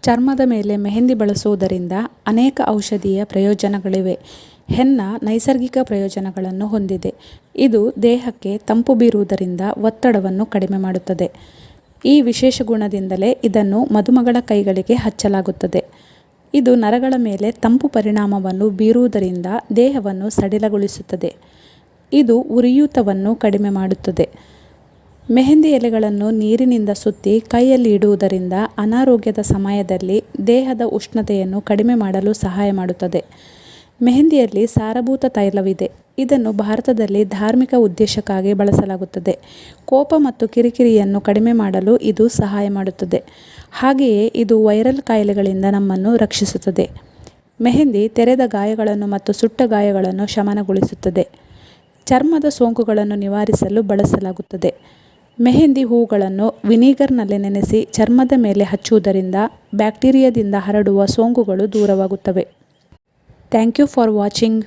ಚರ್ಮದ ಮೇಲೆ ಮೆಹಂದಿ ಬಳಸುವುದರಿಂದ ಅನೇಕ ಔಷಧೀಯ ಪ್ರಯೋಜನಗಳಿವೆ. ಹೆನ್ನ ನೈಸರ್ಗಿಕ ಪ್ರಯೋಜನಗಳನ್ನು ಹೊಂದಿದೆ. ಇದು ದೇಹಕ್ಕೆ ತಂಪು ಬೀರುವುದರಿಂದ ಒತ್ತಡವನ್ನು ಕಡಿಮೆ ಮಾಡುತ್ತದೆ. ಈ ವಿಶೇಷ ಗುಣದಿಂದಲೇ ಇದನ್ನು ಮದುಮಗಳ ಕೈಗಳಿಗೆ ಹಚ್ಚಲಾಗುತ್ತದೆ. ಇದು ನರಗಳ ಮೇಲೆ ತಂಪು ಪರಿಣಾಮವನ್ನು ಬೀರುವುದರಿಂದ ದೇಹವನ್ನು ಸಡಿಲಗೊಳಿಸುತ್ತದೆ. ಇದು ಉರಿಯೂತವನ್ನು ಕಡಿಮೆ ಮಾಡುತ್ತದೆ. ಮೆಹಂದಿ ಎಲೆಗಳನ್ನು ನೀರಿನಿಂದ ಸುತ್ತಿ ಕೈಯಲ್ಲಿ ಇಡುವುದರಿಂದ ಅನಾರೋಗ್ಯದ ಸಮಯದಲ್ಲಿ ದೇಹದ ಉಷ್ಣತೆಯನ್ನು ಕಡಿಮೆ ಮಾಡಲು ಸಹಾಯ ಮಾಡುತ್ತದೆ. ಮೆಹಂದಿಯಲ್ಲಿ ಸಾರಭೂತ ತೈಲವಿದೆ. ಇದನ್ನು ಭಾರತದಲ್ಲಿ ಧಾರ್ಮಿಕ ಉದ್ದೇಶಕ್ಕಾಗಿ ಬಳಸಲಾಗುತ್ತದೆ. ಕೋಪ ಮತ್ತು ಕಿರಿಕಿರಿಯನ್ನು ಕಡಿಮೆ ಮಾಡಲು ಇದು ಸಹಾಯ ಮಾಡುತ್ತದೆ. ಹಾಗೆಯೇ ಇದು ವೈರಲ್ ಕಾಯಿಲೆಗಳಿಂದ ನಮ್ಮನ್ನು ರಕ್ಷಿಸುತ್ತದೆ. ಮೆಹಂದಿ ತೆರೆದ ಗಾಯಗಳನ್ನು ಮತ್ತು ಸುಟ್ಟ ಗಾಯಗಳನ್ನು ಶಮನಗೊಳಿಸುತ್ತದೆ. ಚರ್ಮದ ಸೋಂಕುಗಳನ್ನು ನಿವಾರಿಸಲು ಬಳಸಲಾಗುತ್ತದೆ. ಮೆಹಂದಿ ಹೂಗಳನ್ನು ವಿನಿಗರ್ನಲ್ಲಿ ನೆನೆಸಿ ಚರ್ಮದ ಮೇಲೆ ಹಚ್ಚುವುದರಿಂದ ಬ್ಯಾಕ್ಟೀರಿಯಾದಿಂದ ಹರಡುವ ಸೋಂಕುಗಳು ದೂರವಾಗುತ್ತವೆ. Thank you for watching.